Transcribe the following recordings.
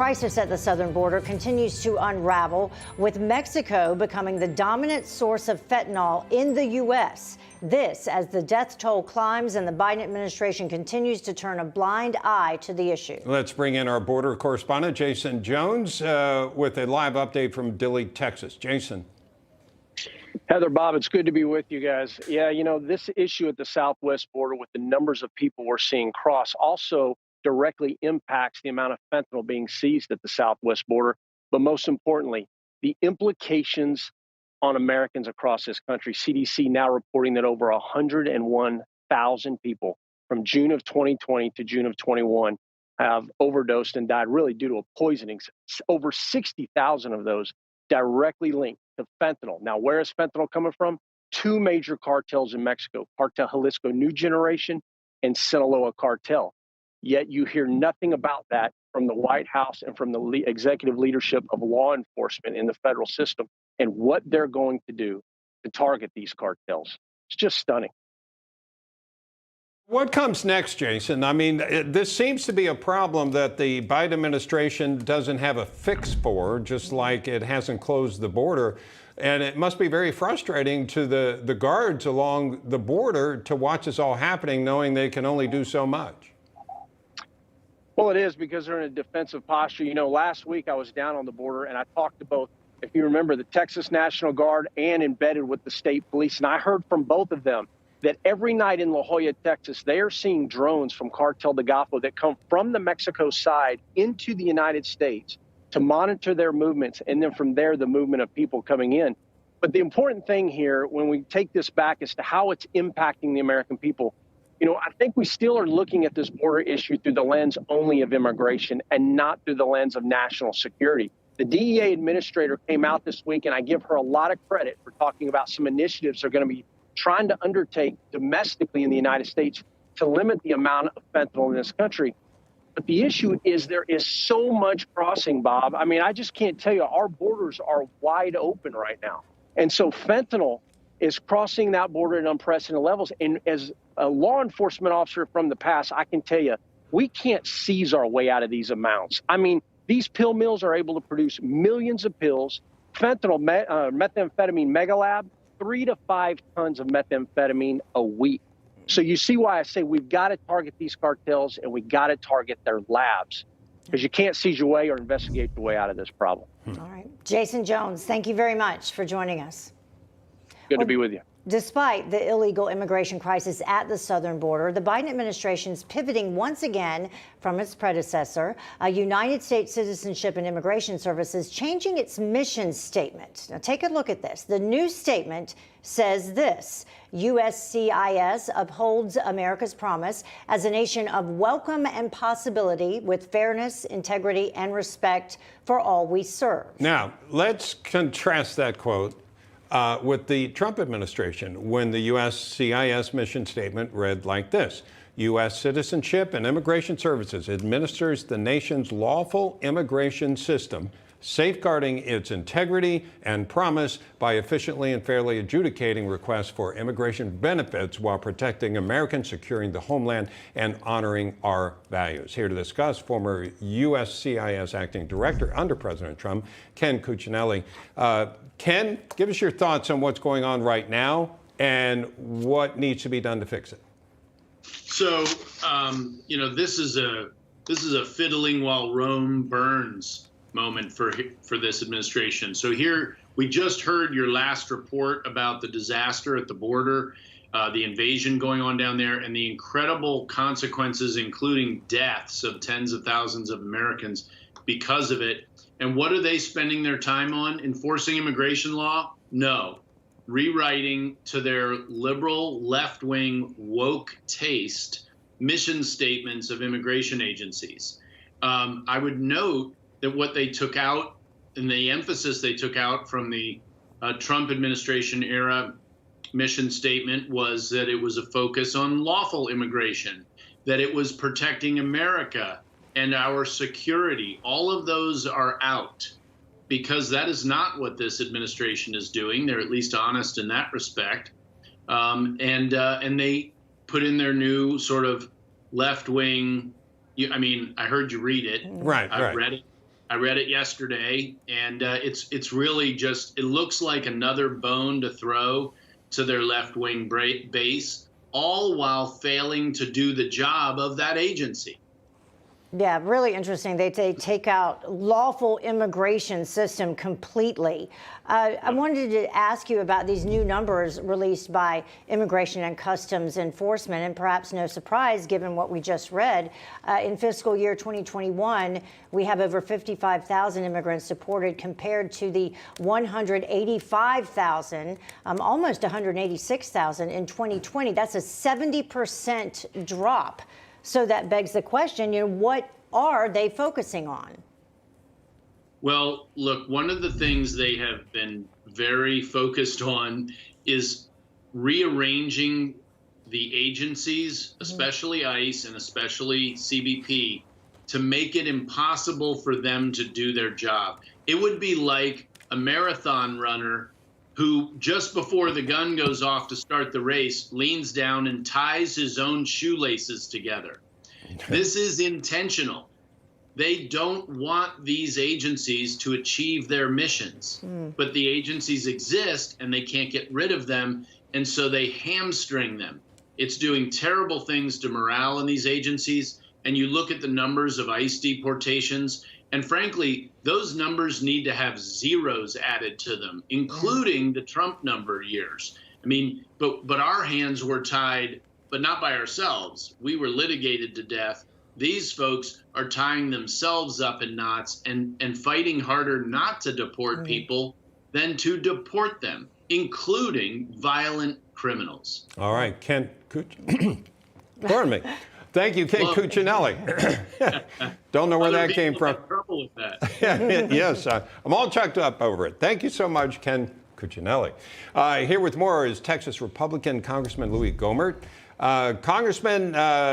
Crisis at the southern border continues to unravel, with Mexico becoming the dominant source of fentanyl in the U.S. This as the death toll climbs and the Biden administration continues to turn a blind eye to the issue. Let's bring in our border correspondent, Jaeson Jones, with a live update from Dilley, Texas. Jaeson. Heather, Bob, it's good to be with you guys. Yeah, you know, this issue at the southwest border with the numbers of people we're seeing cross also directly impacts the amount of fentanyl being seized at the southwest border. But most importantly, the implications on Americans across this country. CDC now reporting that over 101,000 people from June of 2020 to June of 21 have overdosed and died really due to a poisoning. Over 60,000 of those directly linked to fentanyl. Now, where is fentanyl coming from? Two major cartels in Mexico, Cartel Jalisco New Generation and Sinaloa Cartel. Yet you hear nothing about that from the White House and from the executive leadership of law enforcement in the federal system and what they're going to do to target these cartels. It's just stunning. What comes next, Jaeson? I mean, this seems to be a problem that the Biden administration doesn't have a fix for, just like it hasn't closed the border. And it must be very frustrating to the guards along the border to watch this all happening, knowing they can only do so much. Well, it is because they're in a defensive posture. You know, last week I was down on the border and I talked to both, if you remember, the Texas National Guard and embedded with the state police. And I heard from both of them that every night in La Jolla, Texas, they are seeing drones from Cartel de Golfo that come from the Mexico side into the United States to monitor their movements. And then from there, the movement of people coming in. But the important thing here, when we take this back as to how it's impacting the American people, you know, I think we still are looking at this border issue through the lens only of immigration and not through the lens of national security. The DEA administrator came out this week, and I give her a lot of credit for talking about some initiatives they're going to be trying to undertake domestically in the United States to limit the amount of fentanyl in this country. But the issue is there is so much crossing, Bob. I mean, I just can't tell you, our borders are wide open right now. And so fentanyl is crossing that border at unprecedented levels. And as a law enforcement officer from the past, I can tell you, we can't seize our way out of these amounts. I mean, these pill mills are able to produce millions of pills. Fentanyl, methamphetamine megalab, 3 to 5 tons of methamphetamine a week. So you see why I say we've got to target these cartels and we got to target their labs, because you can't seize your way or investigate your way out of this problem. All right. Jaeson Jones, thank you very much for joining us. Good to be with you. Despite the illegal immigration crisis at the southern border, the Biden administration's pivoting once again from its predecessor, United States Citizenship and Immigration Services, changing its mission statement. Now take a look at this. The new statement says this: USCIS upholds America's promise as a nation of welcome and possibility with fairness, integrity, and respect for all we serve. Now, let's contrast that quote with the Trump administration, when the USCIS mission statement read like this: U.S. Citizenship and Immigration Services administers the nation's lawful immigration system, safeguarding its integrity and promise by efficiently and fairly adjudicating requests for immigration benefits while protecting Americans, securing the homeland, and honoring our values. Here to discuss, former USCIS acting director under President Trump, Ken Cuccinelli. Ken, give us your thoughts on what's going on right now and what needs to be done to fix it. So, you know, this is a fiddling while Rome burns moment for this administration. So here we just heard your last report about the disaster at the border, the invasion going on down there, and the incredible consequences, including deaths of tens of thousands of Americans because of it. And what are they spending their time on? Enforcing immigration law? No. Rewriting to their liberal, left-wing, woke taste mission statements of immigration agencies. I would note that what they took out and the emphasis they took out from the Trump administration era mission statement was that it was a focus on lawful immigration, that it was protecting America and our security. All of those are out because that is not what this administration is doing. They're at least honest in that respect. And they put in their new sort of left-wing, I mean, I heard you read it. Right, I've read it. I read it yesterday, and it's really just, it looks like another bone to throw to their left-wing base, all while failing to do the job of that agency. Yeah, really interesting. They take out lawful immigration system completely. I wanted to ask you about these new numbers released by Immigration and Customs Enforcement, and perhaps no surprise given what we just read. In fiscal year 2021, we have over 55,000 immigrants deported compared to the 185,000, almost 186,000 in 2020. That's a 70% drop. So that begs the question, what are they focusing on? Well, look, one of the things they have been very focused on is rearranging the agencies, especially ICE and especially CBP, to make it impossible for them to do their job. It would be like a marathon runner who just before the gun goes off to start the race, leans down and ties his own shoelaces together. This is intentional. They don't want these agencies to achieve their missions, but the agencies exist and they can't get rid of them, and so they hamstring them. It's doing terrible things to morale in these agencies, and you look at the numbers of ICE deportations, and frankly, those numbers need to have zeros added to them, including the Trump number years. I mean, but our hands were tied, but not by ourselves. We were litigated to death. These folks are tying themselves up in knots and fighting harder not to deport people than to deport them, including violent criminals. All right, Ken, pardon me. Thank you, Ken Cuccinelli. Don't know where that came from. Trouble with that. Yes, I'm all chucked up over it. Thank you so much, Ken Cuccinelli. Here with more is Texas Republican Congressman Louie Gohmert. Congressman,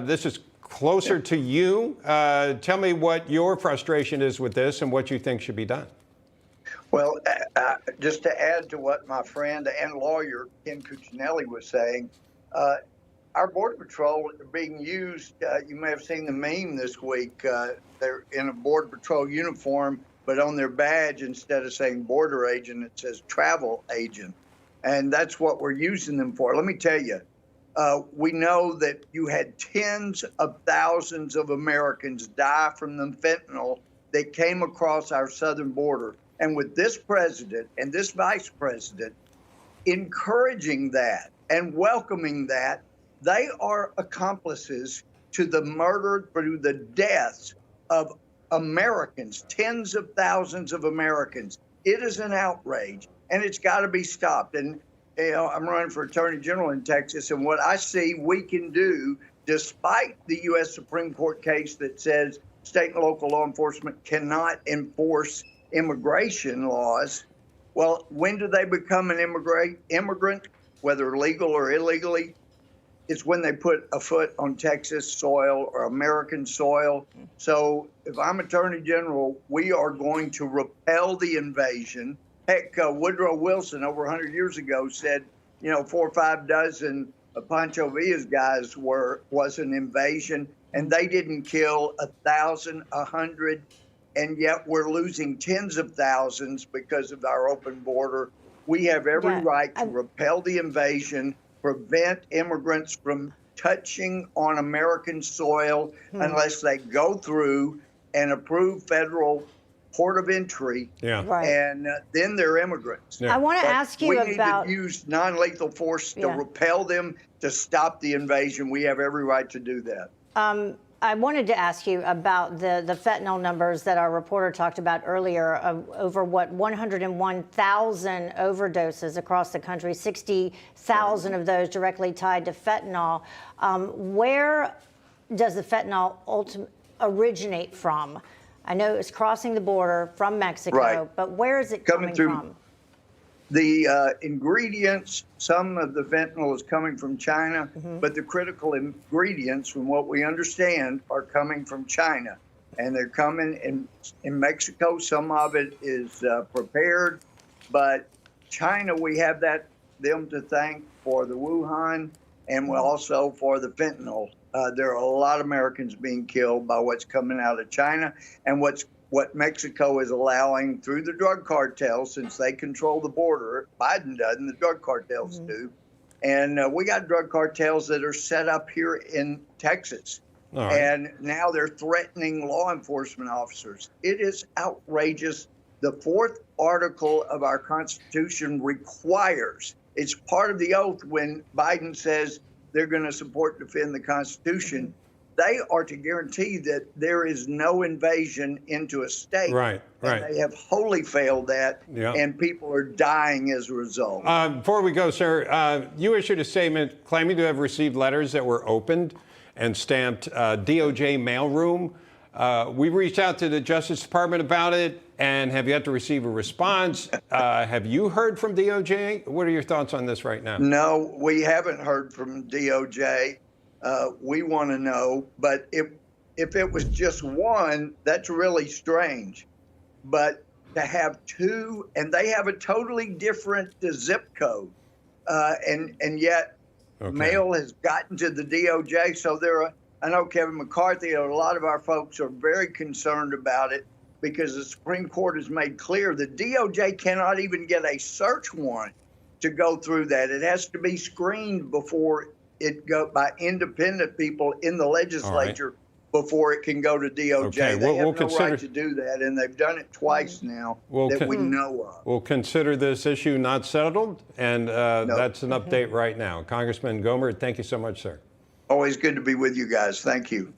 this is closer to you. Tell me what your frustration is with this and what you think should be done. Well, just to add to what my friend and lawyer Ken Cuccinelli was saying, our Border Patrol are being used. You may have seen the meme this week. They're in a Border Patrol uniform, but on their badge, instead of saying border agent, it says travel agent. And that's what we're using them for. Let me tell you, we know that you had tens of thousands of Americans die from the fentanyl that came across our southern border. And with this president and this vice president encouraging that and welcoming that, they are accomplices to the murder, through the deaths of Americans, tens of thousands of Americans. It is an outrage, and it's got to be stopped. And I'm running for Attorney General in Texas, and what I see we can do, despite the U.S. Supreme Court case that says state and local law enforcement cannot enforce immigration laws. Well, when do they become an immigrant, whether legal or illegally? It's when they put a foot on Texas soil or American soil. So if I'm Attorney General, we are going to repel the invasion. Heck, Woodrow Wilson over 100 years ago said, 4 or 5 dozen of Pancho Villa's guys was an invasion, and they didn't kill 1,000, 100, and yet we're losing tens of thousands because of our open border. We have every right to repel the invasion, prevent immigrants from touching on American soil unless they go through an approved federal port of entry, and then they're immigrants. I want to ask you about... We need to use non-lethal force to repel them, to stop the invasion. We have every right to do that. I wanted to ask you about the fentanyl numbers that our reporter talked about earlier, over 101,000 overdoses across the country, 60,000 of those directly tied to fentanyl. Where does the fentanyl originate from? I know it's crossing the border from Mexico, but where is it coming from? The ingredients, some of the fentanyl is coming from China, but the critical ingredients, from what we understand, are coming from China. And they're coming in Mexico. Some of it is prepared, but China, we have them to thank for the Wuhan and also for the fentanyl. There are a lot of Americans being killed by what's coming out of China. And what's what Mexico is allowing through the drug cartels, since they control the border. Biden doesn't, the drug cartels do. And we got drug cartels that are set up here in Texas. All right. And now they're threatening law enforcement officers. It is outrageous. The fourth article of our Constitution requires, it's part of the oath when Biden says they're going to support and defend the Constitution. They are to guarantee that there is no invasion into a state. Right, right. And they have wholly failed that, and people are dying as a result. Before we go, sir, you issued a statement claiming to have received letters that were opened and stamped DOJ mailroom. We reached out to the Justice Department about it and have yet to receive a response. Have you heard from DOJ? What are your thoughts on this right now? No, we haven't heard from DOJ. We want to know, but if it was just one, that's really strange. But to have two, and they have a totally different zip code, and yet mail has gotten to the DOJ. So I know Kevin McCarthy, a lot of our folks are very concerned about it because the Supreme Court has made clear the DOJ cannot even get a search warrant to go through that. It has to be screened before it go by independent people in the legislature before it can go to DOJ. Okay, they have no right to do that, and they've done it twice now that we know of. We'll consider this issue not settled, and that's an update right now. Congressman Gohmert, thank you so much, sir. Always good to be with you guys. Thank you.